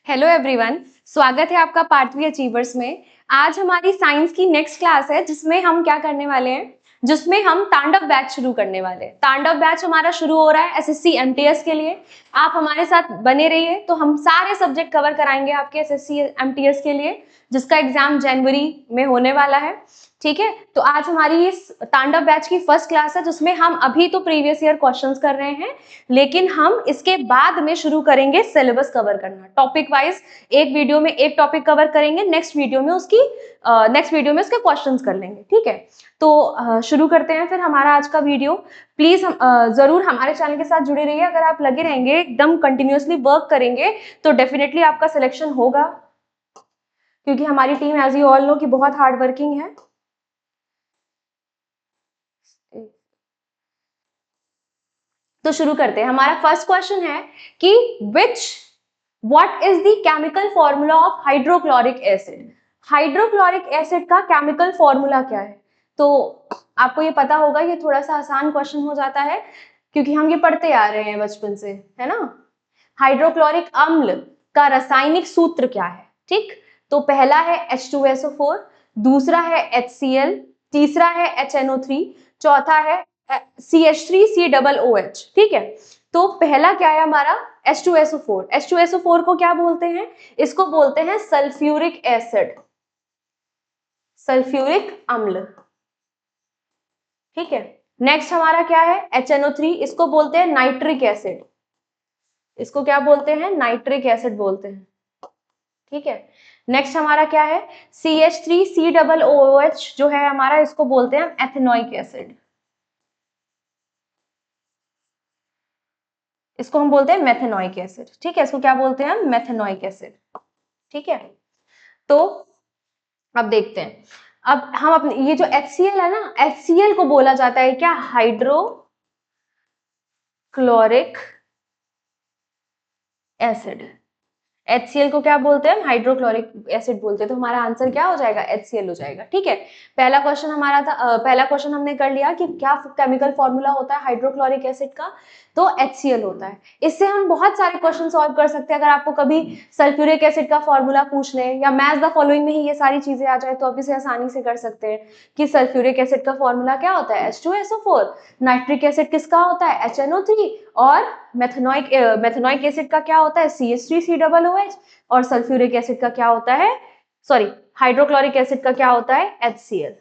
Hello everyone, स्वागत है आपका पार्थवी अचीवर्स में। आज हमारी साइंस की नेक्स्ट क्लास है जिसमें हम क्या करने वाले हैं, जिसमें हम तांडव बैच शुरू करने वाले हैं। तांडव बैच हमारा शुरू हो रहा है एसएससी एमटीएस के लिए। आप हमारे साथ बने रहिए, तो हम सारे सब्जेक्ट कवर कराएंगे आपके एसएससी एमटीएस के लिए, जिसका एग्जाम जनवरी में होने वाला है। ठीक है, तो आज हमारी इस तांडव बैच की फर्स्ट क्लास है जिसमें हम अभी तो प्रीवियस ईयर क्वेश्चंस कर रहे हैं, लेकिन हम इसके बाद में शुरू करेंगे सिलेबस कवर करना टॉपिक वाइज। एक वीडियो में एक टॉपिक कवर करेंगे, नेक्स्ट वीडियो में उसके क्वेश्चंस कर लेंगे। ठीक है, तो शुरू करते हैं फिर हमारा आज का वीडियो। प्लीज जरूर हमारे चैनल के साथ जुड़े रहिए। अगर आप लगे रहेंगे, एकदम कंटिन्यूअसली वर्क करेंगे, तो डेफिनेटली आपका सिलेक्शन होगा, क्योंकि हमारी team as you all know कि बहुत हार्ड वर्किंग है। तो शुरू करते हैं। हमारा फर्स्ट क्वेश्चन है कि what is the chemical formula of hydrochloric acid. Hydrochloric acid का केमिकल फॉर्मूला क्या है? तो आपको ये पता होगा, ये थोड़ा सा आसान क्वेश्चन हो जाता है क्योंकि हम ये पढ़ते आ रहे हैं बचपन से, है ना। हाइड्रोक्लोरिक अम्ल का रासायनिक सूत्र क्या है? ठीक, तो पहला है H2SO4, दूसरा है HCl, तीसरा है HNO3, चौथा है CH3COOH। ठीक है, तो पहला क्या है हमारा? H2SO4। H2SO4 को क्या बोलते हैं? इसको बोलते हैं सल्फ्यूरिक एसिड, सल्फ्यूरिक अम्ल। ठीक है, नेक्स्ट हमारा क्या है? HNO3, इसको बोलते हैं नाइट्रिक एसिड। इसको क्या बोलते हैं? नाइट्रिक एसिड बोलते हैं। ठीक है, नेक्स्ट हमारा क्या है? CH3COOH जो है हमारा, इसको बोलते हैं एथेनोइक एसिड। इसको हम बोलते हैं मेथेनोइक एसिड। ठीक है, इसको क्या बोलते हैं हम? Methanoic acid. ठीक है, तो अब देखते हैं। अब हम अपने ये जो HCl है ना, HCl को बोला जाता है क्या? Hydrochloric acid. HCl को क्या बोलते हैं? हाइड्रोक्लोरिक एसिड बोलते हैं। तो हमारा आंसर क्या हो जाएगा? HCl हो जाएगा। ठीक है, पहला क्वेश्चन हमारा था, पहला क्वेश्चन हमने कर लिया कि क्या केमिकल फॉर्मूला होता है हाइड्रोक्लोरिक एसिड का, तो HCl होता है। इससे हम बहुत सारे क्वेश्चन सॉल्व कर सकते हैं। अगर आपको कभी सल्फ्यूरिक एसिड का फॉर्मूला पूछ लें या मैच द फॉलोइंग में ही ये सारी चीजें आ जाए, तो अभी से आसानी से कर सकते हैं कि सल्फ्यूरिक एसिड का फॉर्मूला क्या होता है? H2SO4। नाइट्रिक एसिड किसका होता है? HNO3। और मेथेनोइक एसिड का क्या होता है? CH3COOH। और सल्फ्यूरिक एसिड का क्या होता है? सॉरी, हाइड्रोक्लोरिक एसिड का क्या होता है? HCl।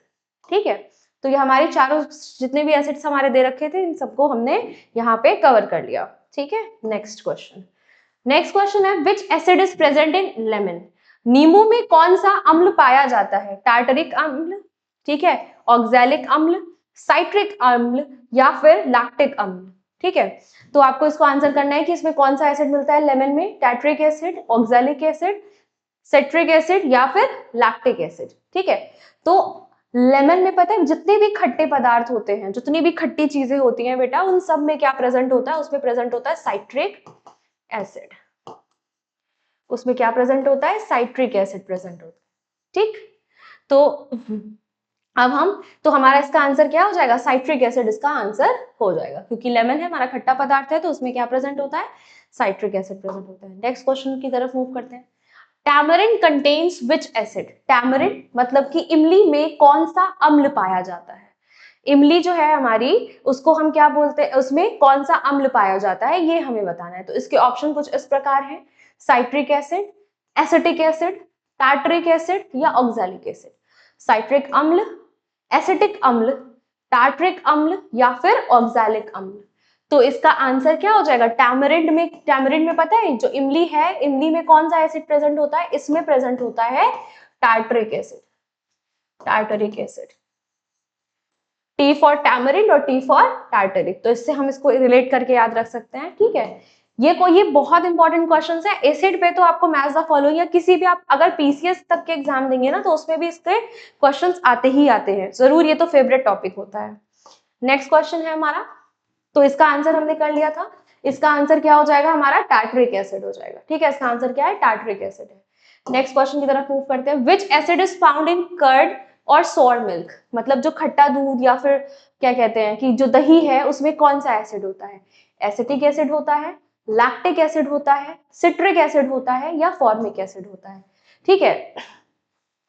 ठीक है, तो ये हमारे चारों जितने भी एसिड्स हमारे दे रखे थे, इन सबको हमने यहाँ पे कवर कर लिया। ठीक है, नेक्स्ट क्वेश्चन है which acid is present in lemon. नींबू में कौन सा अम्ल पाया जाता है? टार्टरिक अम्ल, ठीक है, ऑक्सैलिक अम्ल, साइट्रिक अम्ल, या फिर लैक्टिक अम्ल। ठीक है, तो आपको इसको आंसर करना है कि इसमें कौन सा एसिड मिलता है लेमन में? Tartaric acid, oxalic acid, citric acid, या फिर लैक्टिक एसिड। ठीक है, तो लेमन में पता है जितने भी खट्टे पदार्थ होते हैं, जितनी भी खट्टी चीजें होती हैं बेटा, उन सब में क्या प्रेजेंट होता है? उसमें प्रेजेंट होता है साइट्रिक एसिड। उसमें क्या प्रेजेंट होता है? साइट्रिक एसिड प्रेजेंट होता है। ठीक, तो अब तो हमारा इसका आंसर क्या हो जाएगा? साइट्रिक एसिड इसका आंसर हो जाएगा, क्योंकि लेमन है हमारा, खट्टा पदार्थ है, तो उसमें क्या प्रेजेंट होता है? साइट्रिक एसिड प्रेजेंट होता है। नेक्स्ट क्वेश्चन की तरफ मूव करते हैं। टैमरिंड कंटेन्स विच एसिड। टैमरिंड मतलब कि इमली में कौन सा अम्ल पाया जाता है? इमली जो है हमारी, उसको हम क्या बोलते हैं? उसमें कौन सा अम्ल पाया जाता है, ये हमें बताना है। तो इसके ऑप्शन कुछ इस प्रकार हैं: citric acid, acetic acid, tartaric acid, या ऑक्सैलिक एसिड। साइट्रिक अम्ल, एसिटिक अम्ल, टार्टरिक अम्ल, या फिर ऑक्सैलिक अम्ल। तो इसका आंसर क्या हो जाएगा? टैमरिंड में पता है जो इमली है, इमली में कौन सा एसिड प्रेजेंट होता है? इसमें प्रेजेंट होता है tartaric acid, tartaric acid. T for tamarind और टी फॉर टार्टरिक। तो इससे हम इसको रिलेट करके याद रख सकते हैं। ठीक है, ये बहुत इंपॉर्टेंट क्वेश्चंस है। एसिड पे तो आपको मैच द फॉलोइंग या किसी भी, आप अगर पीसीएस तक के एग्जाम देंगे ना, तो उसमें भी इसके क्वेश्चंस आते ही आते हैं जरूर, ये तो फेवरेट टॉपिक होता है। नेक्स्ट क्वेश्चन है हमारा, तो इसका आंसर हमने कर लिया था। इसका आंसर क्या हो जाएगा हमारा? टार्टरिक एसिड हो जाएगा। ठीक है, इसका आंसर क्या है? टार्टरिक एसिड है। नेक्स्ट क्वेश्चन की तरफ मूव करते हैं। Which acid is found in curd और सोर मिल्क। मतलब जो खट्टा दूध या फिर क्या कहते हैं कि जो दही है, उसमें कौन सा एसिड होता है? एसिटिक एसिड होता है, लैक्टिक एसिड होता है, सिट्रिक एसिड होता है या फॉर्मिक एसिड होता है। ठीक है,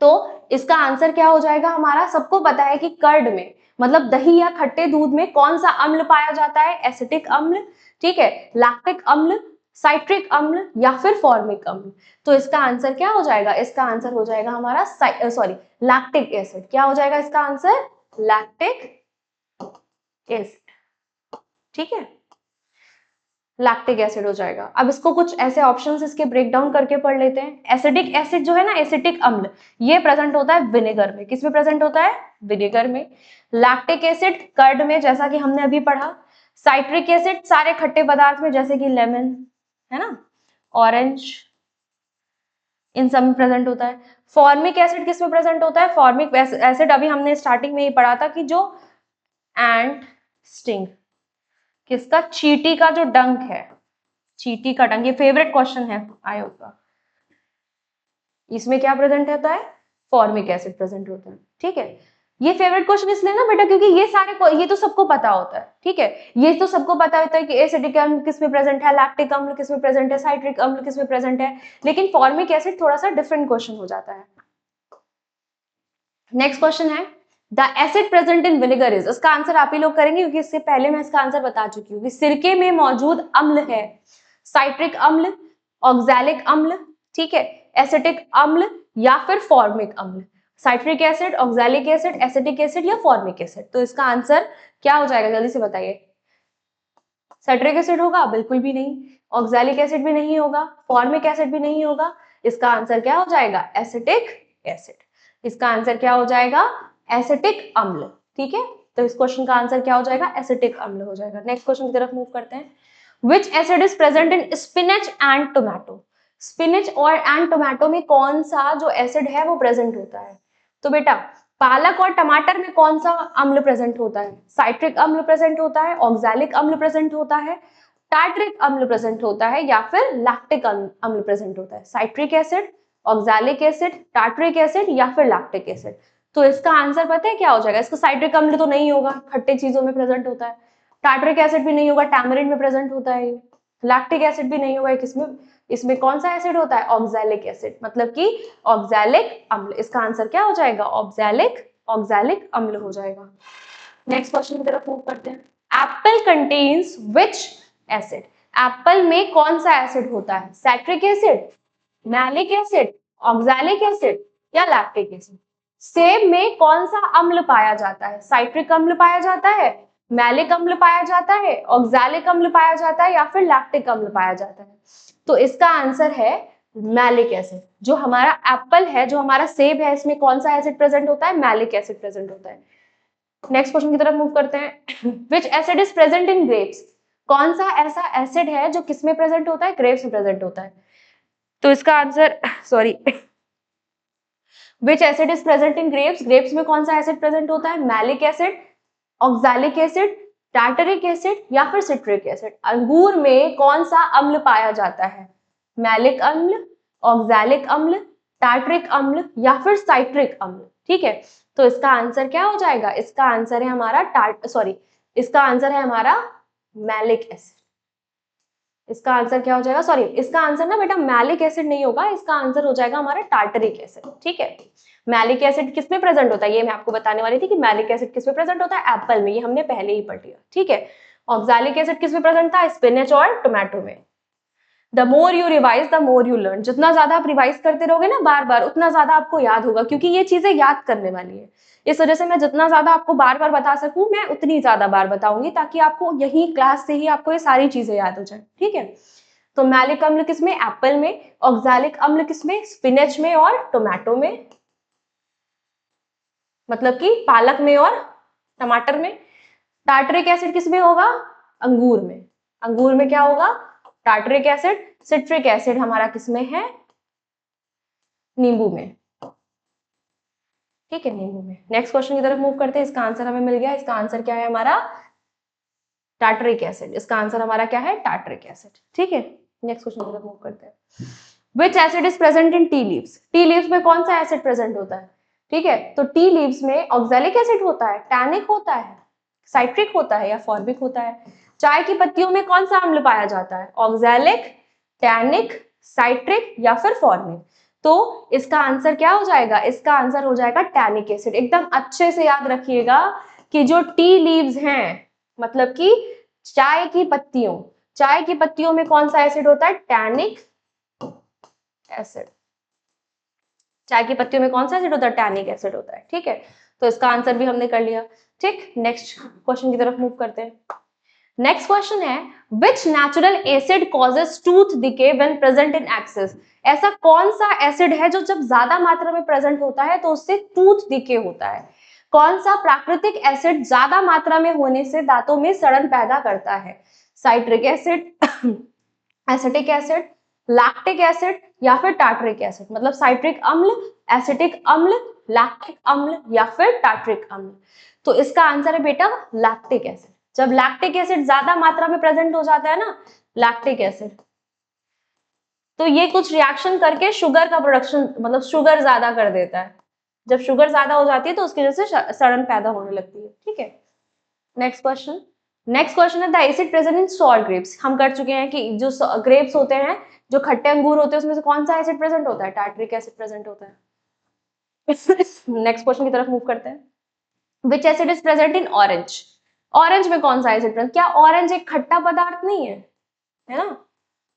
तो इसका आंसर क्या हो जाएगा हमारा, सबको पता है कि कर्ड में मतलब दही या खट्टे दूध में कौन सा अम्ल पाया जाता है, एसिटिक अम्ल, ठीक है, लैक्टिक अम्ल, साइट्रिक अम्ल या फिर फॉर्मिक अम्ल। तो इसका आंसर क्या हो जाएगा, इसका आंसर हो जाएगा हमारा सॉरी लैक्टिक एसिड। क्या हो जाएगा इसका आंसर, लैक्टिक एसिड। ठीक है, लैक्टिक एसिड हो जाएगा। अब इसको कुछ ऐसे ऑप्शंस इसके ब्रेक डाउन करके पढ़ लेते हैं। एसिडिक एसिड जो है ना, एसिटिक अम्ल, ये प्रेजेंट होता है विनेगर में। किस में प्रेजेंट होता है, विनेगर में। लैक्टिक एसिड कर्ड में, जैसा कि हमने अभी पढ़ा। साइट्रिक एसिड सारे खट्टे पदार्थ में, जैसे कि लेमन है ना, ऑरेंज, इन सब में प्रेजेंट होता है। फॉर्मिक एसिड किस में प्रेजेंट होता है, फॉर्मिक एसिड अभी हमने स्टार्टिंग में ही पढ़ा था कि जो एंट स्टिंग, किसका, चींटी का जो डंक है, चींटी का डंक, ये फेवरेट क्वेश्चन है आयोग का, इसमें क्या प्रेजेंट होता है, फॉर्मिक एसिड प्रेजेंट होता है। ठीक है, ये फेवरेट क्वेश्चन इसलिए ना बेटा क्योंकि ये सारे ये तो सबको पता होता है। ठीक है, ये तो सबको पता होता है कि एसिडिक अम्ल किस में प्रेजेंट है, लैक्टिक अम्ल किस में प्रेजेंट है, साइट्रिक अम्ल किस में प्रेजेंट है, लेकिन फॉर्मिक एसिड थोड़ा सा डिफरेंट क्वेश्चन हो जाता है। नेक्स्ट क्वेश्चन है, the acid present in vinegar is, इसका आंसर आप ही लोग करेंगे क्योंकि इससे पहले मैं इसका आंसर बता चुकी हूँ कि सिरके में मौजूद अम्ल है साइट्रिक अम्ल, ऑक्सैलिक अम्ल, ठीक है, एसिटिक अम्ल या फिर फॉर्मिक अम्ल। Citric acid, oxalic acid, acetic acid या फॉर्मिक एसिड। तो इसका आंसर क्या हो जाएगा, जल्दी से बताइए। साइट्रिक एसिड होगा, बिल्कुल भी नहीं। ऑक्सैलिक एसिड भी नहीं होगा, फॉर्मिक एसिड भी नहीं होगा। इसका आंसर क्या हो जाएगा, एसिटिक एसिड। इसका आंसर क्या हो जाएगा, एसिटिक अम्ल। ठीक है, तो इस क्वेश्चन का आंसर क्या हो जाएगा, एसिटिक अम्ल हो जाएगा। नेक्स्ट क्वेश्चन की तरफ मूव करते हैं। Which acid is present in spinach and tomato? Spinach और एंड टोमेटो में कौन सा जो एसिड है वो प्रेजेंट होता है। तो बेटा पालक और टमाटर में कौन सा अम्ल प्रेजेंट होता है, साइट्रिक अम्ल प्रेजेंट होता है, ऑक्सैलिक अम्ल प्रेजेंट होता है, टार्टरिक अम्ल प्रेजेंट होता है या फिर लैक्टिक अम्ल प्रेजेंट होता है। Citric acid, oxalic acid, tartaric acid या फिर लैक्टिक एसिड। तो इसका आंसर पता है क्या हो जाएगा, इसका साइट्रिक अम्ल तो नहीं होगा, खट्टे चीजों में प्रेजेंट होता है। टार्टरिक एसिड भी नहीं होगा, टैमरिंड में प्रेजेंट होता है। लैक्टिक एसिड भी नहीं होगा, किसमें, इसमें कौन सा एसिड होता है, ऑक्सैलिक एसिड, मतलब कि ऑक्सैलिक अम्ल। इसका आंसर क्या हो जाएगा, ऑक्सैलिक अम्ल हो जाएगा। नेक्स्ट क्वेश्चन की तरफ मूव करते हैं। Apple contains which acid, Apple में कौन सा एसिड होता है, citric acid, malic acid, oxalic acid या लैक्टिक एसिड। सेब में कौन सा अम्ल पाया जाता है, साइट्रिक अम्ल पाया जाता है, मैलिक अम्ल पाया जाता है, ऑक्सैलिक अम्ल पाया जाता है या फिर लैक्टिक अम्ल पाया जाता है। तो इसका आंसर है मैलिक एसिड। जो हमारा एप्पल है, जो हमारा सेब है, इसमें कौन सा एसिड प्रेजेंट होता है, मैलिक एसिड प्रेजेंट होता है। नेक्स्ट क्वेश्चन की तरफ मूव करते हैं। Which acid is present in grapes, कौन सा ऐसा एसिड है जो किसमें प्रेजेंट होता है, ग्रेप्स में प्रेजेंट होता है। तो इसका answer sorry which acid is present in grapes, grapes में कौन सा एसिड प्रेजेंट होता है, malic acid, oxalic acid, tartaric acid या फिर सिट्रिक एसिड। अंगूर में कौन सा अम्ल पाया जाता है, मैलिक अम्ल, ऑक्सैलिक अम्ल, टार्टरिक अम्ल या फिर साइट्रिक अम्ल। ठीक है, तो इसका आंसर क्या हो जाएगा, इसका आंसर है हमारा इसका आंसर है हमारा मैलिक एसिड। इसका आंसर क्या हो जाएगा, सॉरी इसका आंसर ना बेटा मैलिक एसिड नहीं होगा, इसका आंसर हो जाएगा हमारा टार्टरिक एसिड। ठीक है, मैलिक एसिड किसमें प्रेजेंट होता है, ये मैं आपको बताने वाली थी कि मैलिक एसिड किसमें प्रेजेंट होता है, एप्पल में, ये हमने पहले ही पढ़ लिया। ठीक है, ऑक्सैलिक एसिड किसमें प्रेजेंट था, स्पिनच और टोमेटो में। The more you revise the more you learn, जितना ज्यादा आप रिवाइज करते रहोगे ना बार बार, उतना ज्यादा आपको याद होगा, क्योंकि ये चीजें याद करने वाली है। इस वजह से मैं जितना ज्यादा आपको बार बार बता सकूं, मैं उतनी ज्यादा बार बताऊंगी, ताकि आपको यही क्लास से ही आपको ये सारी चीजें याद हो जाए। ठीक है, तो मैलिक अम्ल किसमें, एप्पल में, ऑक्सैलिक अम्ल किसमें, स्पिनच में और टोमेटो में, मतलब कि पालक में और टमाटर में। टार्टरिक एसिड किसमें होगा, अंगूर में, अंगूर में क्या होगा, टार्टरिक एसिड। सिट्रिक एसिड हमारा किसमें है, नींबू में। ठीक है, नींबू में। नेक्स्ट क्वेश्चन की तरफ मूव करते हैं। इसका आंसर हमें मिल गया, इसका आंसर क्या है हमारा, टार्टरिक एसिड। इसका आंसर हमारा क्या है, टार्टरिक एसिड। ठीक है, नेक्स्ट क्वेश्चन की तरफ मूव करते हैं। Which acid is present in tea leaves, tea leaves में कौन सा एसिड प्रेजेंट होता है। ठीक है, तो टी लीव्स में ऑक्सैलिक एसिड होता है, टैनिक होता है, साइट्रिक होता है या फॉर्मिक होता है। चाय की पत्तियों में कौन सा अम्ल पाया जाता है? ऑक्सैलिक, टैनिक, साइट्रिक या फिर फॉर्मिक? तो इसका आंसर क्या हो जाएगा? इसका आंसर हो जाएगा टैनिक एसिड। एकदम अच्छे से याद रखिएगा कि जो टी लीव्स हैं, मतलब कि चाय की पत्तियों में कौन सा एसिड होता है? Tannic acid. चाय की पत्तियों में कौन सा एसिड होता है? टैनिक एसिड होता है। ठीक है, तो इसका आंसर भी हमने कर लिया। ठीक, नेक्स्ट क्वेश्चन की तरफ मूव करते हैं। नेक्स्ट क्वेश्चन है, विच natural acid causes tooth decay when present in excess? ऐसा कौन सा एसिड है जो जब ज्यादा मात्रा में प्रेजेंट होता है तो उससे टूथ डिके होता है? कौन सा प्राकृतिक एसिड ज्यादा मात्रा में होने से दांतों में सड़न पैदा करता है? Citric acid, acetic acid, lactic acid या फिर टार्टरिक एसिड? मतलब साइट्रिक अम्ल, एसिटिक अम्ल, लैक्टिक अम्ल या फिर टार्टरिक अम्ल? तो इसका आंसर है बेटा लैक्टिक एसिड। जब लैक्टिक एसिड ज्यादा मात्रा में प्रेजेंट हो जाता है ना, लैक्टिक एसिड, तो ये कुछ रिएक्शन करके शुगर का प्रोडक्शन, मतलब शुगर ज्यादा कर देता है। जब शुगर ज्यादा हो जाती है तो उसकी वजह से सड़न पैदा होने लगती है। ठीक है, नेक्स्ट क्वेश्चन। नेक्स्ट क्वेश्चन है the acid present in sour grapes. हम कर चुके हैं कि जो ग्रेप्स होते हैं, जो खट्टे अंगूर होते हैं, उसमें से कौन सा एसिड प्रेजेंट होता है? टार्टरिक एसिड प्रेजेंट होता है। नेक्स्ट क्वेश्चन की तरफ मूव करते हैं। Which acid is present in orange? Orange में कौन सा एसिड प्रेजेंट? क्या ऑरेंज एक खट्टा पदार्थ नहीं है ना?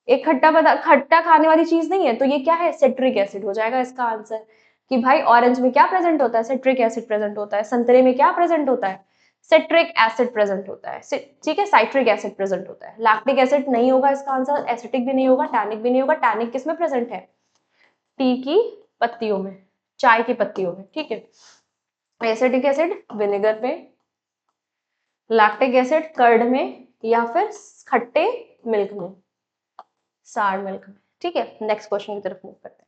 एक खट्टा पदार्थ, खट्टा खाने वाली चीज नहीं है, तो ये क्या है? सिट्रिक एसिड हो जाएगा इसका आंसर। कि भाई ऑरेंज में क्या प्रेजेंट होता है? सिट्रिक एसिड प्रेजेंट होता है। संतरे में क्या प्रेजेंट होता है? सिट्रिक एसिड प्रेजेंट होता है। ठीक है, साइट्रिक एसिड प्रेजेंट होता है। लैक्टिक एसिड नहीं होगा इसका आंसर, एसिटिक भी नहीं होगा, टैनिक भी नहीं होगा। टैनिक किसमें प्रेजेंट है? टी की पत्तियों में, चाय की पत्तियों में। ठीक है, एसिटिक एसिड विनेगर में, लैक्टिक एसिड कर्ड में या फिर खट्टे मिल्क में, सार मिल्क में। ठीक है, नेक्स्ट क्वेश्चन की तरफ मूव करते हैं।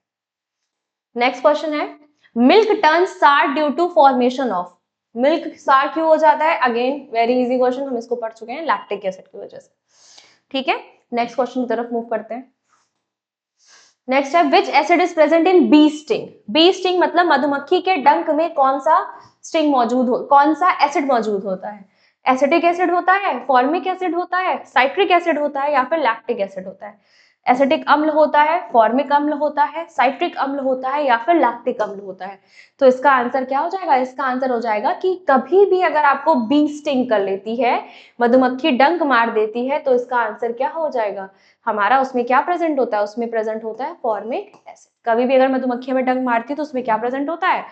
नेक्स्ट क्वेश्चन है, milk turn sour due to formation of? Milk sour क्यों हो जाता है? अगेन वेरी इजी क्वेश्चन, हम इसको पढ़ चुके हैं, लैक्टिक एसिड की वजह से। ठीक है, नेक्स्ट क्वेश्चन की तरफ मूव करते हैं। नेक्स्ट है, which acid is present in bee sting? Bee sting मतलब मधुमक्खी के डंक में कौन सा स्टिंग मौजूद हो, कौन सा एसिड मौजूद होता है? एसिटिक एसिड होता है, फॉर्मिक एसिड होता है, साइट्रिक एसिड होता है या फिर लैक्टिक एसिड होता है? एसिटिक अम्ल होता है, फॉर्मिक अम्ल होता है, साइट्रिक अम्ल होता है या फिर लैक्टिक अम्ल होता है? तो इसका आंसर क्या हो जाएगा? इसका आंसर हो जाएगा कि कभी भी अगर आपको बी स्टिंग कर लेती है, मधुमक्खी डंक मार देती है, तो इसका आंसर क्या हो जाएगा हमारा? उसमें क्या प्रेजेंट होता है? उसमें प्रेजेंट होता है फॉर्मिक एसिड। कभी भी अगर मधुमक्खी में डंक मारती है तो उसमें क्या प्रेजेंट होता है?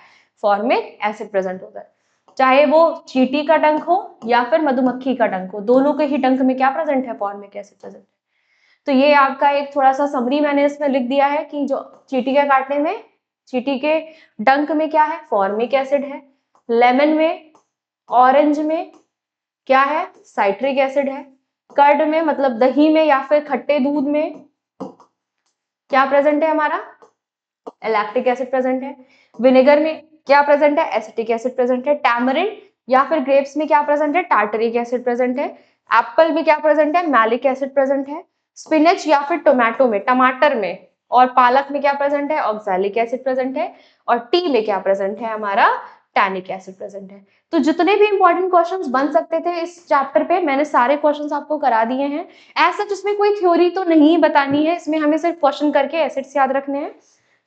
फॉर्मिक एसिड प्रेजेंट होता है। चाहे वो चींटी का डंक हो या फिर मधुमक्खी का डंक हो, दोनों के ही डंक में क्या प्रेजेंट है? फॉर्मिक एसिड प्रेजेंट है। तो ये आपका एक थोड़ा सा समरी मैंने इसमें लिख दिया है कि जो चींटी के काटने में, चींटी के डंक में क्या है? फॉर्मिक एसिड है। लेमन में, ऑरेंज में क्या है? साइट्रिक एसिड है। कर्ड में मतलब दही में या फिर खट्टे दूध में क्या प्रेजेंट है हमारा? लैक्टिक एसिड प्रेजेंट है। विनेगर में क्या प्रेजेंट है? एसिटिक एसिड प्रेजेंट है। टैमरिंड या फिर ग्रेप्स में क्या प्रेजेंट है? टार्टरिक एसिड प्रेजेंट है। एप्पल में क्या प्रेजेंट है? मैलिक एसिड प्रेजेंट है। स्पिनच या फिर टोमेटो में, टमाटर में और पालक में क्या प्रेजेंट है? ऑक्सैलिक एसिड प्रेजेंट है। और टी में क्या प्रेजेंट है हमारा? टैनिक एसिड प्रेजेंट है। तो जितने भी इंपॉर्टेंट क्वेश्चंस बन सकते थे इस चैप्टर पे, मैंने सारे क्वेश्चंस आपको करा दिए हैं। ऐसा जिसमें कोई थ्योरी तो नहीं बतानी है, इसमें हमें सिर्फ क्वेश्चन करके एसिड्स याद रखने हैं।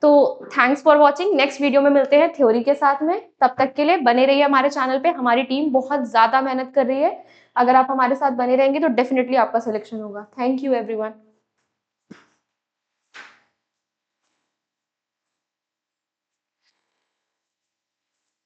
तो thanks for watching. Next video में मिलते हैं थ्योरी के साथ में। तब तक के लिए बने रहिए हमारे चैनल पे। हमारी टीम बहुत ज्यादा मेहनत कर रही है। अगर आप हमारे साथ बने रहेंगे तो डेफिनेटली आपका सिलेक्शन होगा। Thank you everyone.